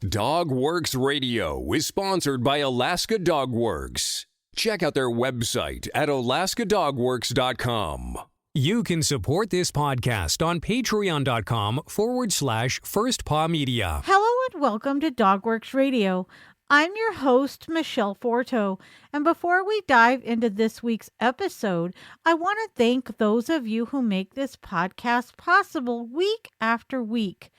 Dogworks Radio is sponsored by Alaska Dogworks. Check out their website at alaskadogworks.com. You can support this podcast on patreon.com/firstpawmedia. Hello and welcome to Dogworks Radio. I'm your host, Michelle Forto, and before we dive into this week's episode, I want to thank those of you who make this podcast possible week after week.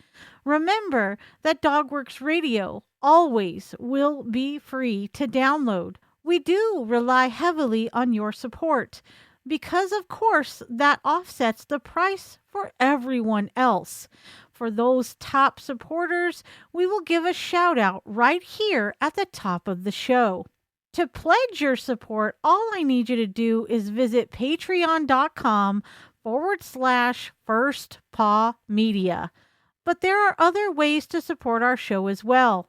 Remember that Dogworks Radio always will be free to download. We do rely heavily on your support because, of course, that offsets the price for everyone else. For those top supporters, we will give a shout out right here at the top of the show. To pledge your support, all I need you to do is visit patreon.com/firstpawmedia. But there are other ways to support our show as well.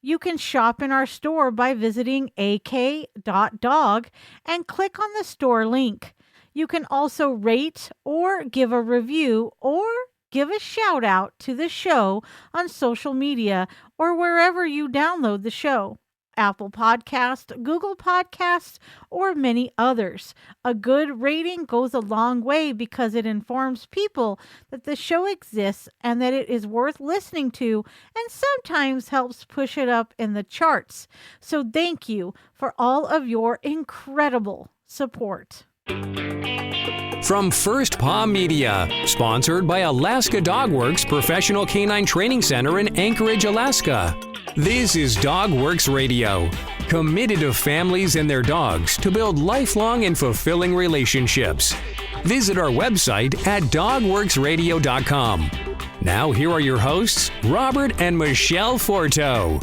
You can shop in our store by visiting ak.dog and click on the store link. You can also rate or give a review or give a shout out to the show on social media or wherever you download the show. Apple Podcast, Google Podcasts, or many others. A good rating goes a long way because it informs people that the show exists and that it is worth listening to, and sometimes helps push it up in the charts. So thank you for all of your incredible support. From First Paw Media, sponsored by Alaska Dogworks Professional Canine Training Center in Anchorage, Alaska. This is Dogworks Radio, committed to families and their dogs to build lifelong and fulfilling relationships. Visit our website at dogworksradio.com. Now here are your hosts, Robert and Michelle Forto.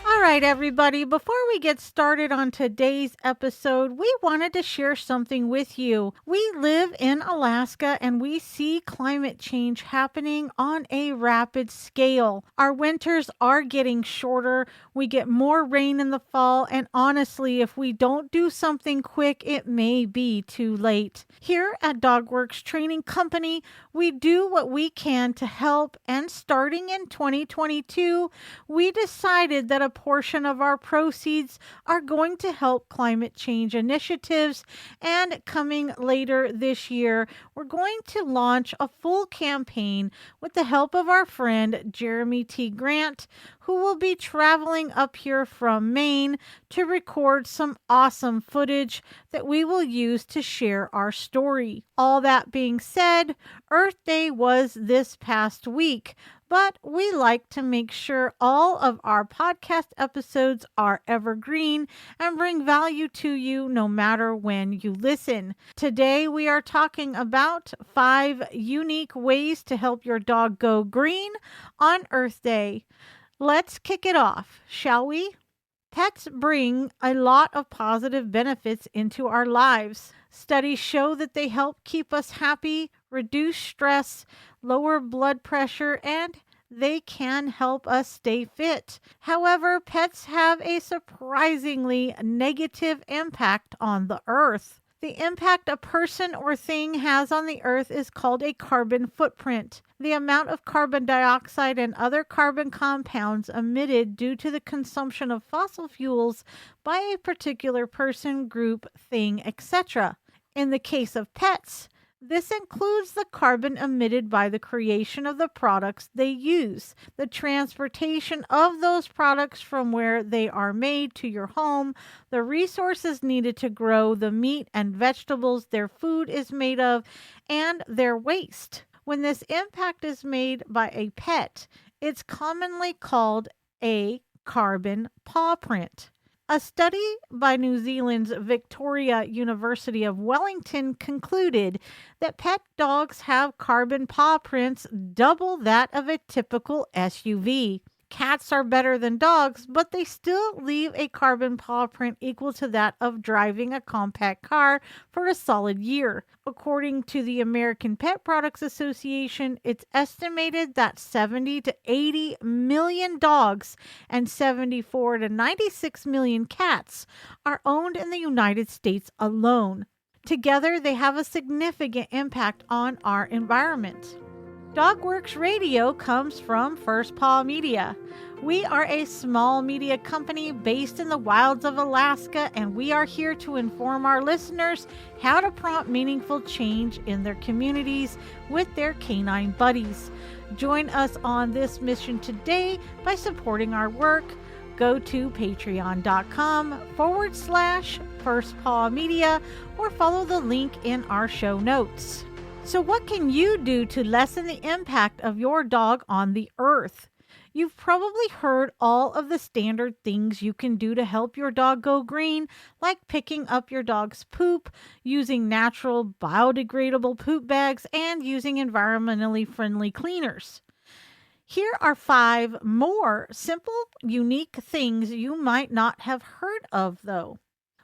All right, everybody, before we get started on today's episode, we wanted to share something with you. We live in Alaska and we see climate change happening on a rapid scale. Our winters are getting shorter. We get more rain in the fall. And honestly, if we don't do something quick, it may be too late. Here at Dogworks Training Company, we do what we can to help. And starting in 2022, we decided that a portion of our proceeds are going to help climate change initiatives, and coming later this year, we're going to launch a full campaign with the help of our friend Jeremy T. Grant, who will be traveling up here from Maine to record some awesome footage that we will use to share our story. All that being said, Earth Day was this past week, but we like to make sure all of our podcast episodes are evergreen and bring value to you no matter when you listen. Today, we are talking about 5 unique ways to help your dog go green on Earth Day. Let's kick it off, shall we? Pets bring a lot of positive benefits into our lives. Studies show that they help keep us happy, reduce stress, lower blood pressure, and they can help us stay fit. However, pets have a surprisingly negative impact on the earth. The impact a person or thing has on the earth is called a carbon footprint. The amount of carbon dioxide and other carbon compounds emitted due to the consumption of fossil fuels by a particular person, group, thing, etc. In the case of pets, this includes the carbon emitted by the creation of the products they use, the transportation of those products from where they are made to your home, the resources needed to grow the meat and vegetables their food is made of, and their waste. When this impact is made by a pet, it's commonly called a carbon paw print. A study by New Zealand's Victoria University of Wellington concluded that pet dogs have carbon paw prints double that of a typical SUV. Cats are better than dogs, but they still leave a carbon paw print equal to that of driving a compact car for a solid year. According to the American Pet Products Association, it's estimated that 70 to 80 million dogs and 74 to 96 million cats are owned in the United States alone. Together, they have a significant impact on our environment. Dogworks Radio comes from First Paw Media. We are a small media company based in the wilds of Alaska, and we are here to inform our listeners how to prompt meaningful change in their communities with their canine buddies. Join us on this mission today by supporting our work. Go to patreon.com/First Paw Media or follow the link in our show notes. So what can you do to lessen the impact of your dog on the earth? You've probably heard all of the standard things you can do to help your dog go green, like picking up your dog's poop, using natural biodegradable poop bags, and using environmentally friendly cleaners. Here are 5 more simple, unique things you might not have heard of, though.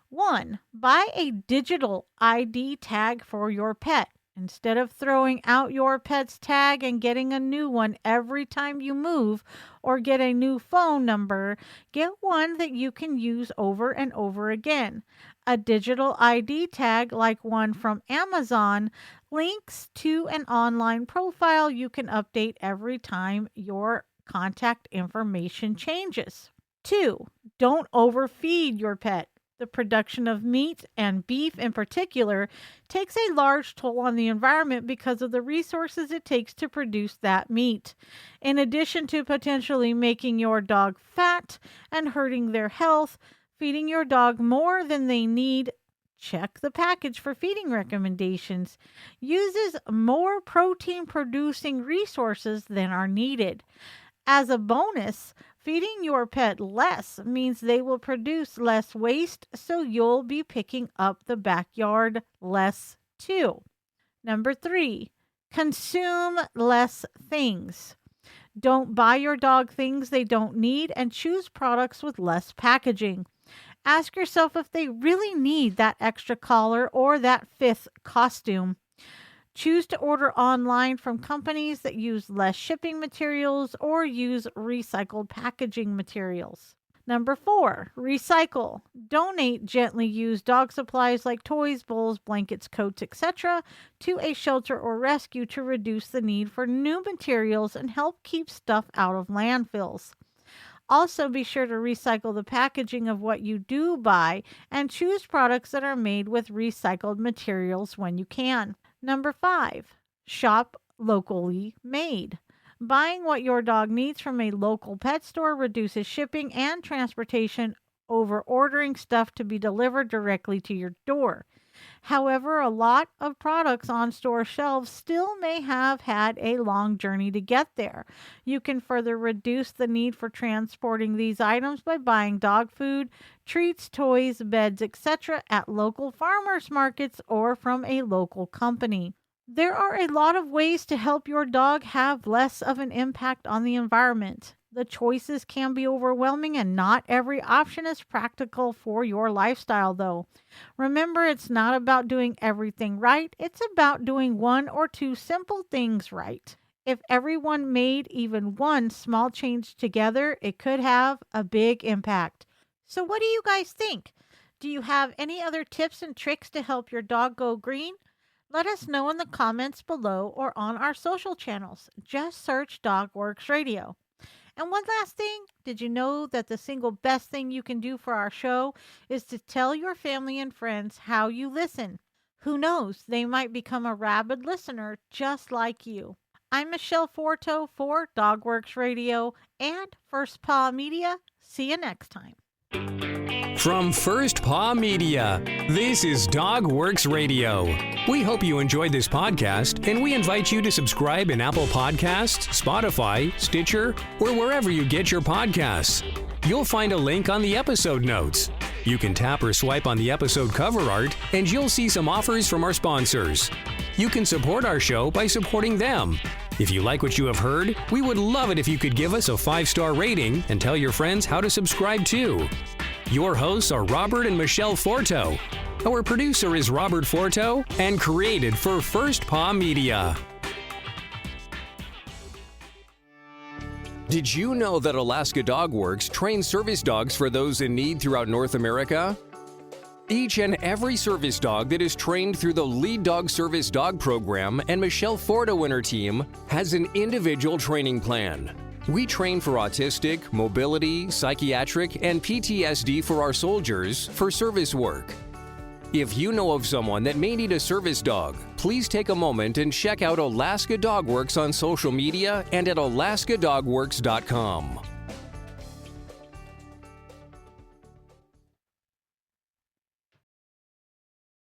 1. Buy a digital ID tag for your pet. Instead of throwing out your pet's tag and getting a new one every time you move or get a new phone number, get one that you can use over and over again. A digital ID tag, like one from Amazon, links to an online profile you can update every time your contact information changes. 2. Don't overfeed your pet. The production of meat, and beef in particular, takes a large toll on the environment because of the resources it takes to produce that meat. In addition to potentially making your dog fat and hurting their health, feeding your dog more than they need, check the package for feeding recommendations, uses more protein-producing resources than are needed. As a bonus, feeding your pet less means they will produce less waste, so you'll be picking up the backyard less too. Number 3, consume less things. Don't buy your dog things they don't need and choose products with less packaging. Ask yourself if they really need that extra collar or that 5th costume. Choose to order online from companies that use less shipping materials or use recycled packaging materials. Number 4, recycle. Donate gently used dog supplies like toys, bowls, blankets, coats, etc. to a shelter or rescue to reduce the need for new materials and help keep stuff out of landfills. Also, be sure to recycle the packaging of what you do buy and choose products that are made with recycled materials when you can. Number 5, shop locally made. Buying what your dog needs from a local pet store reduces shipping and transportation over ordering stuff to be delivered directly to your door. However, a lot of products on store shelves still may have had a long journey to get there. You can further reduce the need for transporting these items by buying dog food, treats, toys, beds, etc. at local farmers markets or from a local company. There are a lot of ways to help your dog have less of an impact on the environment. The choices can be overwhelming and not every option is practical for your lifestyle, though. Remember, it's not about doing everything right. It's about doing 1 or 2 simple things right. If everyone made even one small change together, it could have a big impact. So what do you guys think? Do you have any other tips and tricks to help your dog go green? Let us know in the comments below or on our social channels. Just search Dogworks Radio. And one last thing, did you know that the single best thing you can do for our show is to tell your family and friends how you listen? Who knows, they might become a rabid listener just like you. I'm Michelle Forto for Dogworks Radio and First Paw Media. See you next time. From First Paw Media, this is Dogworks Radio. We hope you enjoyed this podcast, and we invite you to subscribe in Apple Podcasts, Spotify, Stitcher, or wherever you get your podcasts. You'll find a link on the episode notes. You can tap or swipe on the episode cover art, and you'll see some offers from our sponsors. You can support our show by supporting them. If you like what you have heard, we would love it if you could give us a 5-star rating and tell your friends how to subscribe too. Your hosts are Robert and Michelle Forto. Our producer is Robert Forto and created for First Paw Media. Did you know that Alaska Dog Works trains service dogs for those in need throughout North America? Each and every service dog that is trained through the Lead Dog Service Dog Program and Michelle Forto and her team has an individual training plan. We train for autistic, mobility, psychiatric, and PTSD for our soldiers for service work. If you know of someone that may need a service dog, please take a moment and check out Alaska Dog Works on social media and at alaskadogworks.com.